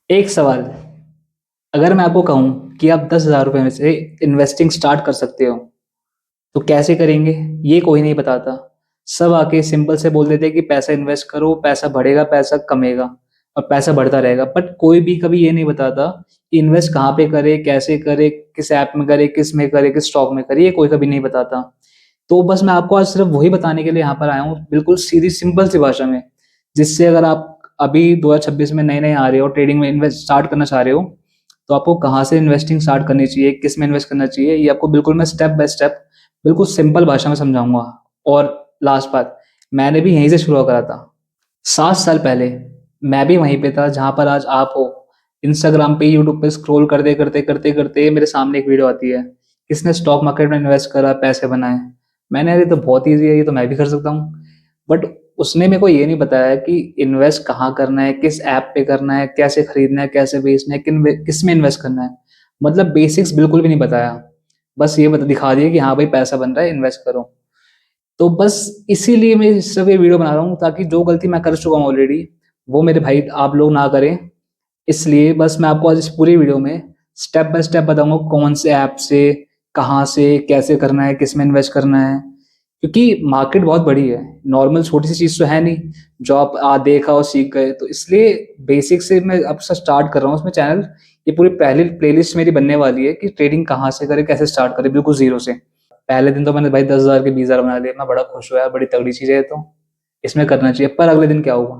एक सवाल, अगर मैं आपको कहूँ कि आप 10,000 रुपये में से इन्वेस्टिंग स्टार्ट कर सकते हो, तो कैसे करेंगे? ये कोई नहीं बताता। सब आके सिंपल से बोल देते हैं कि पैसा इन्वेस्ट करो, पैसा बढ़ेगा, पैसा कमेगा और पैसा बढ़ता रहेगा। बट कोई भी कभी ये नहीं बताता कि इन्वेस्ट कहाँ पे करे, कैसे करे, किस ऐप में करे, किस में करे, किस स्टॉक में करे, ये कोई कभी नहीं बताता। तो बस मैं आपको आज सिर्फ वही बताने के लिए यहाँ पर आया हूँ, बिल्कुल सीधी सिंपल सी भाषा में, जिससे अगर आप अभी 2026 में नए नए आ रहे हो, ट्रेडिंग में इन्वेस्ट स्टार्ट करना चाह रहे हो, तो आपको कहाँ से इन्वेस्टिंग स्टार्ट करनी चाहिए, किस में इन्वेस्ट करना चाहिए, ये आपको बिल्कुल मैं स्टेप बाय स्टेप बिल्कुल सिंपल भाषा में समझाऊंगा। और लास्ट बात, मैंने भी यहीं से शुरू करा था। 7 साल पहले मैं भी वहीं पे था जहां पर आज आप हो। इंस्टाग्राम पे, यूट्यूब पे स्क्रॉल करते करते करते करते मेरे सामने एक वीडियो आती है, किसने स्टॉक मार्केट में इन्वेस्ट करा, पैसे बनाए। मैंने, अरे ये तो बहुत ईजी है, ये तो मैं भी कर सकता हूँ। बट उसने मेरे को ये नहीं बताया कि इन्वेस्ट कहाँ करना है, किस ऐप पे करना है, कैसे खरीदना है, कैसे बेचना है, किस में इन्वेस्ट करना है। मतलब बेसिक्स बिल्कुल भी नहीं बताया। बस ये बता दिखा दिया कि हाँ भाई पैसा बन रहा है, इन्वेस्ट करो। तो बस इसीलिए मैं सिर्फ ये वीडियो बना रहा हूँ, ताकि जो गलती मैं कर चुका हूँ ऑलरेडी, वो मेरे भाई आप लोग ना करें। इसलिए बस मैं आपको आज इस पूरी वीडियो में स्टेप बाय स्टेप बताऊंगा, कौन से ऐप से, कहाँ से, कैसे करना है, किस में इन्वेस्ट करना है। क्योंकि मार्केट बहुत बड़ी है, नॉर्मल छोटी सी चीज़ तो है नहीं जो आप देखा और सीख गए। तो इसलिए बेसिक से मैं अब से स्टार्ट कर रहा हूँ उसमें चैनल। ये पूरी पहली प्लेलिस्ट मेरी बनने वाली है कि ट्रेडिंग कहाँ से करें, कैसे स्टार्ट करें, बिल्कुल जीरो से। पहले दिन तो मैंने भाई 10,000 के 20,000 बना लिए, मैं बड़ा खुश हुआ, बड़ी तगड़ी चीज़ है ये तो, इसमें करना चाहिए। पर अगले दिन क्या हुआ,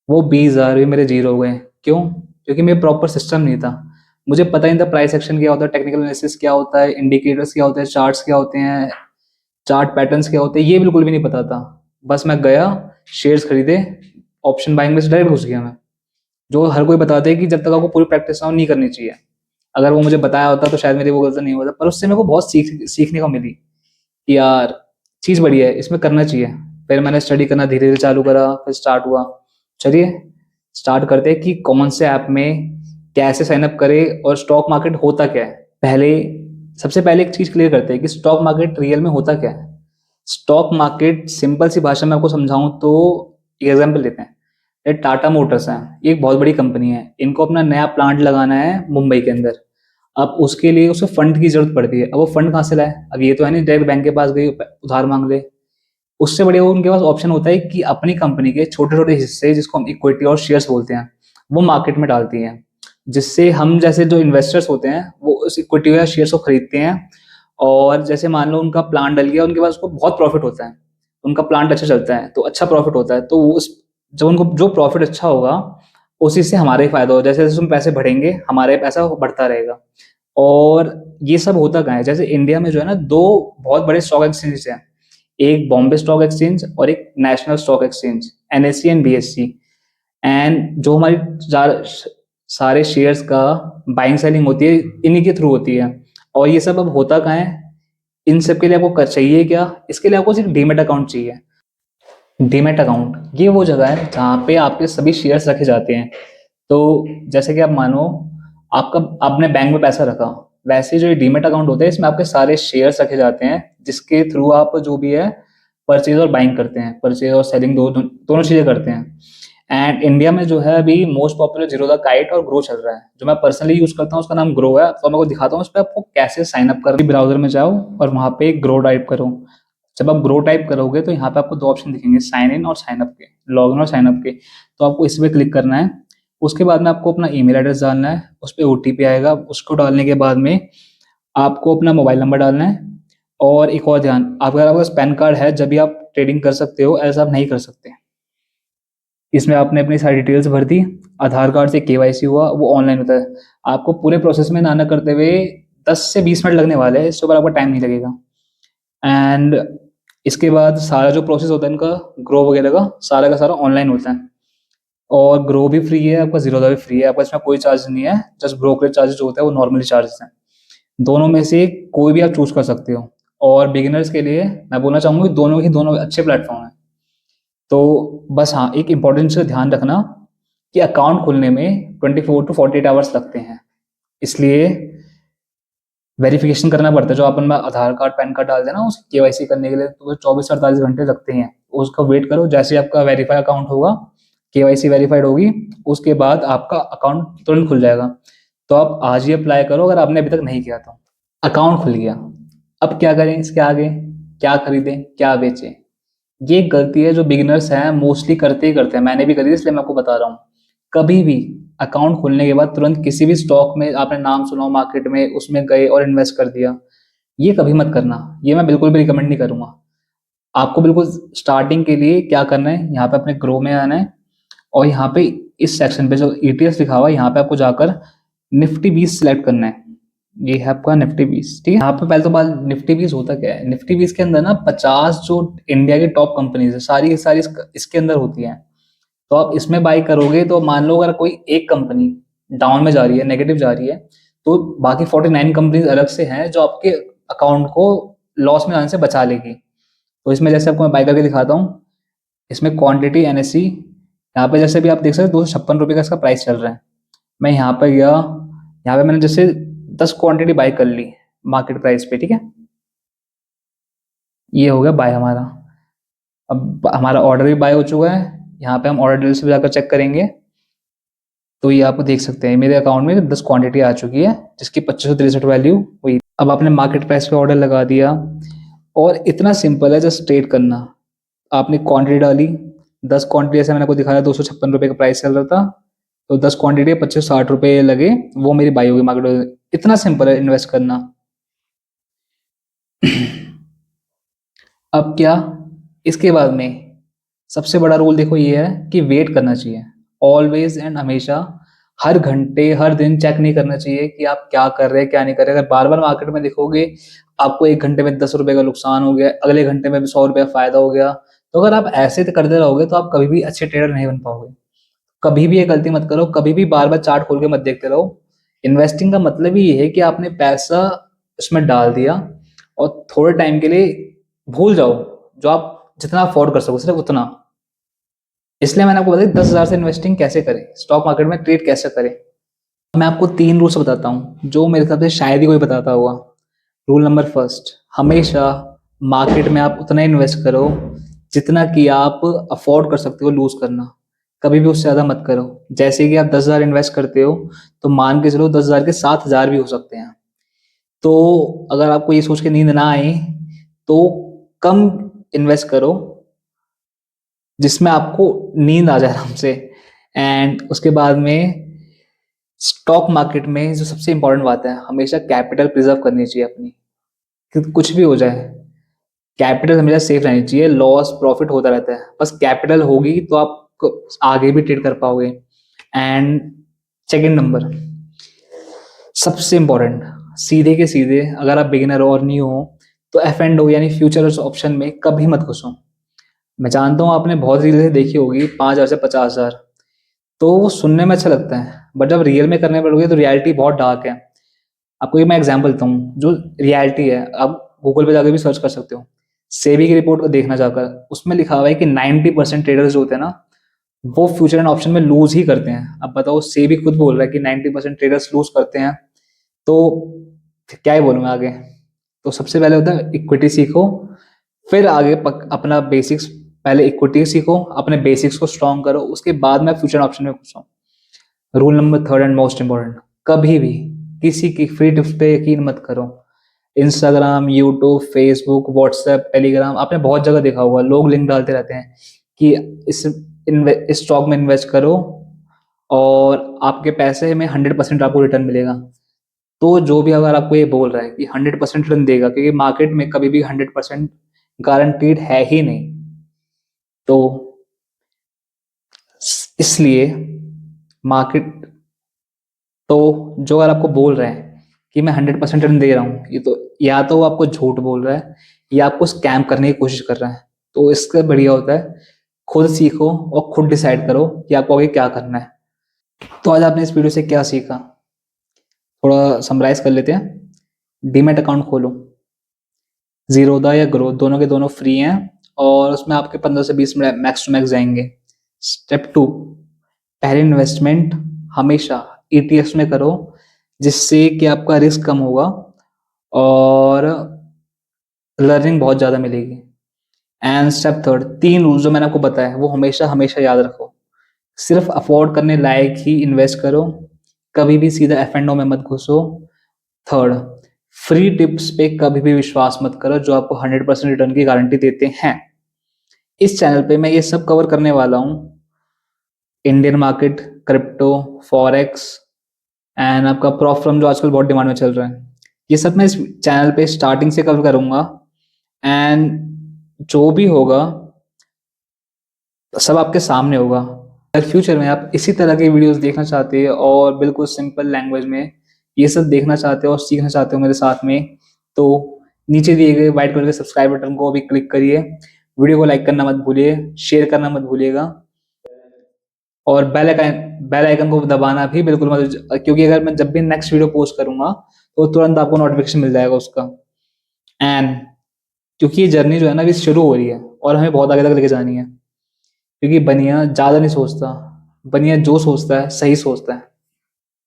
वो 20,000 भी मेरे जीरो हो गए। क्यों? क्योंकि मेरे प्रॉपर सिस्टम नहीं था। मुझे पता ही नहीं था प्राइस एक्शन क्या होता है, टेक्निकल एनालिसिस क्या होता है, इंडिकेटर्स क्या होते हैं, चार्ट्स क्या होते हैं, चार्ट पैटर्न्स क्या होते हैं, ये बिल्कुल भी नहीं पता था। बस मैं गया, शेयर्स खरीदे, ऑप्शन बाइंग में से डायरेक्ट घुस गया मैं। जो हर कोई बताते हैं कि जब तक आपको पूरी प्रैक्टिस ना हो नहीं करनी चाहिए। अगर वो मुझे बताया होता तो शायद मेरी वो गलती नहीं होता, पर उससे मेरे को बहुत सीखने को मिली कि यार चीज़ बढ़िया है, इसमें करना चाहिए। फिर मैंने स्टडी करना धीरे धीरे चालू करा, फिर स्टार्ट हुआ। चलिए स्टार्ट करते हैं कि कौन से ऐप में कैसे साइन अप करें और स्टॉक मार्केट होता क्या है। पहले सबसे पहले एक चीज़ क्लियर करते हैं कि स्टॉक मार्केट रियल में होता क्या है। स्टॉक मार्केट सिंपल सी भाषा में आपको समझाऊं तो, एक एग्जांपल लेते हैं। ये टाटा मोटर्स है, ये एक बहुत बड़ी कंपनी है, इनको अपना नया प्लांट लगाना है मुंबई के अंदर। अब उसके लिए उसे फंड की जरूरत पड़ती है। अब वो फंड कहाँ से लाए? अब ये तो है नहीं डायरेक्ट बैंक के पास गई उधार मांग ले। उससे बढ़िया वो उनके पास ऑप्शन होता है कि अपनी कंपनी के छोटे छोटे हिस्से, जिसको हम इक्विटी और शेयर्स बोलते हैं, वो मार्केट में डालती हैं। जिससे हम जैसे जो इन्वेस्टर्स होते हैं वो उस इक्विटी या शेयर्स को खरीदते हैं। और जैसे मान लो उनका प्लान डल गया, उनके पास उसको बहुत प्रॉफिट होता है, उनका प्लांट अच्छा चलता है तो अच्छा प्रॉफिट होता है, तो वो उस जब उनको जो प्रॉफिट अच्छा होगा, उसी से हमारे ही फायदा हो, जैसे जैसे उसमें पैसे बढ़ेंगे हमारे पैसा बढ़ता रहेगा। और ये सब होता कहाँ है, जैसे इंडिया में जो है ना, दो बहुत बड़े स्टॉक एक्सचेंज हैं। एक बॉम्बे स्टॉक एक्सचेंज और एक national stock exchange, NSC and BSc. And जो हमारी सारे शेयर्स का बाइंग सेलिंग होती है, इन्हीं के थ्रू होती है। और ये सब अब होता कहाँ है, इन सब के लिए आपको कर चाहिए क्या? इसके लिए आपको सिर्फ डीमेट अकाउंट चाहिए। डीमेट अकाउंट ये वो जगह है जहाँ पे आपके सभी शेयर्स रखे जाते हैं। तो जैसे कि आप मानो आपका, आपने बैंक में पैसा रखा, वैसे जो डीमेट अकाउंट होता है इसमें आपके सारे शेयर्स रखे जाते हैं, जिसके थ्रू आप जो भी है परचेज और बाइंग करते हैं, परचेज और सेलिंग दोनों चीजें करते हैं। एंड इंडिया में जो है अभी मोस्ट पॉपुलर जीरोधा काइट और ग्रो चल रहा है, जो मैं पर्सनली यूज करता हूँ, उसका नाम ग्रो है। तो मैं आपको दिखाता हूँ उस पर आपको कैसे साइन अप करना। ब्राउजर में जाओ और वहां पे ग्रो टाइप करो। जब आप ग्रो टाइप करोगे तो यहाँ पे आपको दो ऑप्शन दिखेंगे, साइन इन और साइन अप के, लॉग इन और साइन अप के। तो आपको इस पर क्लिक करना है। उसके बाद में आपको अपना ईमेल एड्रेस डालना है, उस पर ओटीपी आएगा, उसको डालने के बाद में आपको अपना मोबाइल नंबर डालना है। और एक और ध्यान, अगर आपके पास पैन कार्ड है जब भी आप ट्रेडिंग कर सकते हो, ऐसा आप नहीं कर सकते। इसमें आपने अपनी सारी डिटेल्स भर दी, आधार कार्ड से केवाईसी हुआ, वो ऑनलाइन होता है। आपको पूरे प्रोसेस में ना करते हुए 10 से 20 मिनट लगने वाले हैं, इसके ऊपर आपका टाइम नहीं लगेगा। एंड इसके बाद सारा जो प्रोसेस होता है इनका, ग्रो वगैरह का सारा ऑनलाइन होता है। और ग्रो भी फ्री है आपका, जीरोधा भी फ्री है आपका, इसमें कोई चार्ज नहीं है। जस्ट ब्रोकरेज चार्जेस जो होता है वो नॉर्मली चार्जेस हैं। दोनों में से कोई भी आप चूज कर सकते हो। और बिगिनर्स के लिए मैं बोलना चाहूंगा कि दोनों ही दोनों अच्छे प्लेटफॉर्म हैं। तो बस हाँ, एक इंपॉर्टेंट से ध्यान रखना कि अकाउंट खोलने में 24 to 48 आवर्स लगते हैं। इसलिए वेरिफिकेशन करना पड़ता है, जो अपन में आधार कार्ड पैन कार्ड डाल देना उसकी केवाईसी करने के लिए, तो 24 से 48 घंटे लगते हैं। उसका वेट करो, जैसे ही आपका वेरीफाई अकाउंट होगा केवाईसी वेरीफाइड होगी, उसके बाद आपका अकाउंट तुरंत खुल जाएगा। तो आप आज ही अप्लाई करो अगर आपने अभी तक नहीं किया तो। अकाउंट खुल गया, अब क्या करें इसके आगे? क्या खरीदें, क्या बेचें? ये एक गलती है जो बिगिनर्स हैं मोस्टली करते ही करते हैं, मैंने भी करी है, इसलिए मैं आपको बता रहा हूँ। कभी भी अकाउंट खोलने के बाद तुरंत किसी भी स्टॉक में, आपने नाम सुना हो मार्केट में, उसमें गए और इन्वेस्ट कर दिया, ये कभी मत करना। ये मैं बिल्कुल भी रिकमेंड नहीं करूंगा। आपको बिल्कुल स्टार्टिंग के लिए क्या करना है, यहाँ पे अपने ग्रो में आना है, और यहाँ पे इस सेक्शन पे जो ईटीएस लिखा हुआ है, यहाँ पे आपको जाकर निफ्टी 20 सिलेक्ट करना है। ये है आपका निफ्टी 20, ठीक है। यहाँ पे पहले तो बात, निफ्टी 20 होता क्या है? निफ्टी 20 के अंदर ना 50 जो इंडिया की टॉप कंपनीज है, सारी की सारी इसके अंदर होती हैं। तो आप इसमें बाई करोगे तो मान लो अगर कोई एक कंपनी डाउन में जा रही है, नेगेटिव जा रही है, तो बाकी 49 कंपनीज अलग से हैं जो आपके अकाउंट को लॉस में आने से बचा लेगी। तो इसमें जैसे आपको मैं बाई करके दिखाता हूँ, इसमें क्वांटिटी एनएससी, यहाँ पे जैसे भी आप देख सकते हो 256 रुपये का इसका प्राइस चल रहा है। मैं यहाँ पर गया, यहाँ पे मैंने जैसे 10 क्वांटिटी बाई कर ली मार्केट प्राइस पे, ठीक है। ये हो गया बाय हमारा। अब हमारा ऑर्डर भी बाय हो चुका है। यहाँ पे हम ऑर्डर डिटेल्स पे जाकर चेक करेंगे, तो ये आप देख सकते हैं मेरे अकाउंट में 10 क्वांटिटी आ चुकी है जिसकी 2563 वैल्यू हुई। अब आपने मार्केट प्राइस पे ऑर्डर लगा दिया, और इतना सिंपल है जस्ट ट्रेड करना। आपने क्वांटिटी डाली, 10 क्वांटिटी, जैसे मैंने आपको दिखाया 256 रुपये का प्राइस चल रहा था, तो 10 क्वांटिटी 2560 रुपये लगे, वो मेरी बाई होगी मार्केट में। इतना सिंपल है इन्वेस्ट करना। अब क्या, इसके बाद में सबसे बड़ा रूल देखो ये है कि वेट करना चाहिए। ऑलवेज एंड हमेशा, हर घंटे हर दिन चेक नहीं करना चाहिए कि आप क्या कर रहे हैं क्या नहीं कर रहे। अगर बार बार मार्केट में देखोगे आपको एक घंटे में 10 रुपए का नुकसान हो गया, अगले घंटे में भी 100 रुपये फायदा हो गया, तो अगर आप ऐसे करते रहोगे तो आप कभी भी अच्छे ट्रेडर नहीं बन पाओगे। कभी भी ये गलती मत करो, कभी भी बार बार चार्ट खोल के मत देखते रहो। इन्वेस्टिंग का मतलब ही ये है कि आपने पैसा उसमें डाल दिया और थोड़े टाइम के लिए भूल जाओ, जो आप जितना अफोर्ड कर सको सिर्फ उतना। इसलिए मैंने आपको बताया 10,000 से इन्वेस्टिंग कैसे करें, स्टॉक मार्केट में ट्रेड कैसे करें। मैं आपको 3 रूल्स बताता हूँ जो मेरे हिसाब से शायद ही कोई बताता होगा। रूल नंबर फर्स्ट, हमेशा मार्केट में आप उतना इन्वेस्ट करो जितना कि आप अफोर्ड कर सकते हो लूज करना। कभी भी उससे ज्यादा मत करो। जैसे कि आप 10,000 इन्वेस्ट करते हो, तो मान के चलो 10,000 के 7,000 भी हो सकते हैं। तो अगर आपको ये सोच के नींद ना आए तो कम इन्वेस्ट करो जिसमें आपको नींद आ जाए आराम से। एंड उसके बाद में स्टॉक मार्केट में जो सबसे इंपॉर्टेंट बात है, हमेशा कैपिटल प्रिजर्व करनी चाहिए अपनी, क्योंकि कुछ भी हो जाए कैपिटल हमेशा सेफ रहनी चाहिए। लॉस प्रॉफिट होता रहता है, बस कैपिटल होगी तो आप आगे भी ट्रेड कर पाओगे। एंड सेकंड नंबर, सबसे इंपॉर्टेंट, सीधे के सीधे अगर आप बिगिनर हो और न्यू हो तो एफ एंड ओ यानी फ्यूचर्स ऑप्शन में कभी मत घुसो। मैं जानता हूँ आपने बहुत रील्स देखी होगी 5,000 से 50,000, तो वो सुनने में अच्छा लगता है, बट जब रियल में करने पड़ोगे तो रियलिटी बहुत डार्क है। आपको ये मैं एग्जांपल देता हूँ जो रियलिटी है, आप गूगल पे जाकर भी सर्च कर सकते हो। सेबी की रिपोर्ट को देखना जाकर, उसमें लिखा हुआ है कि 90% ट्रेडर्स जो होते हैं ना, वो फ्यूचर एंड ऑप्शन में लूज ही करते हैं। अब बताओ, सेबी खुद बोल रहा है कि 90% ट्रेडर्स लूज करते हैं, तो क्या ही बोलूँ मैं आगे। तो सबसे पहले होता है इक्विटी सीखो, फिर आगे अपना बेसिक्स, पहले इक्विटी सीखो, अपने बेसिक्स को स्ट्रॉन्ग करो, उसके बाद में फ्यूचर ऑप्शन में घुसो। Rule number third and most important, कभी भी किसी की फ्री टिप्स पे यकीन मत करो। Instagram, YouTube, Facebook, WhatsApp, Telegram, आपने बहुत जगह देखा होगा, लोग लिंक डालते रहते हैं कि इस स्टॉक में इन्वेस्ट करो और आपके पैसे में 100% आपको रिटर्न मिलेगा। तो जो भी अगर आपको ये बोल रहा है कि 100% रिटर्न देगा, क्योंकि मार्केट में कभी भी 100% गारंटीड है ही नहीं, तो इसलिए मार्केट, तो जो अगर आपको बोल रहे हैं कि मैं 100% रिटर्न दे रहा हूँ, ये तो या तो वो आपको झूठ बोल रहा है या आपको स्कैम करने की कोशिश कर रहा है। तो इससे बढ़िया होता है खुद सीखो और खुद डिसाइड करो कि आपको आगे क्या करना है। तो आज आपने इस वीडियो से क्या सीखा, थोड़ा समराइज कर लेते हैं। डीमैट अकाउंट खोलो, जीरोधा या ग्रोथ दोनों के दोनों फ्री हैं, और उसमें आपके 15 से 20 मिनट मैक्स टू मैक्स जाएंगे। स्टेप 2, पहले इन्वेस्टमेंट हमेशा ईटीएफ में करो, जिससे कि आपका रिस्क कम होगा और लर्निंग बहुत ज़्यादा मिलेगी। एंड स्टेप थर्ड, 3 रूल जो मैंने आपको बताया वो हमेशा हमेशा याद रखो। सिर्फ अफोर्ड करने लायक ही इन्वेस्ट करो, कभी भी सीधा एफ एंड ओ में मत घुसो। थर्ड, फ्री टिप्स पे कभी भी विश्वास मत करो जो आपको 100% रिटर्न की गारंटी देते हैं। इस चैनल पे मैं ये सब कवर करने वाला हूँ, Indian market, crypto, forex and आपका प्रॉप फर्म जो आजकल बहुत डिमांड में चल रहा है। ये सब मैं इस चैनल पे स्टार्टिंग से कवर करूंगा एंड जो भी होगा सब आपके सामने होगा। अगर फ्यूचर में आप इसी तरह के वीडियोस देखना चाहते हो और बिल्कुल सिंपल लैंग्वेज में ये सब देखना चाहते हो और सीखना चाहते हो मेरे साथ में, तो नीचे दिए गए व्हाइट कलर के सब्सक्राइब बटन को अभी क्लिक करिए, वीडियो को लाइक करना मत भूलिए, शेयर करना मत भूलिएगा और बेल आइकन को दबाना भी बिल्कुल मत, क्योंकि अगर मैं जब भी नेक्स्ट वीडियो पोस्ट करूंगा तो तुरंत आपको नोटिफिकेशन मिल जाएगा उसका। एंड क्योंकि ये जर्नी जो है ना अभी शुरू हो रही है और हमें बहुत आगे तक लेके जानी है, क्योंकि बनिया ज्यादा नहीं सोचता, बनिया जो सोचता है सही सोचता है।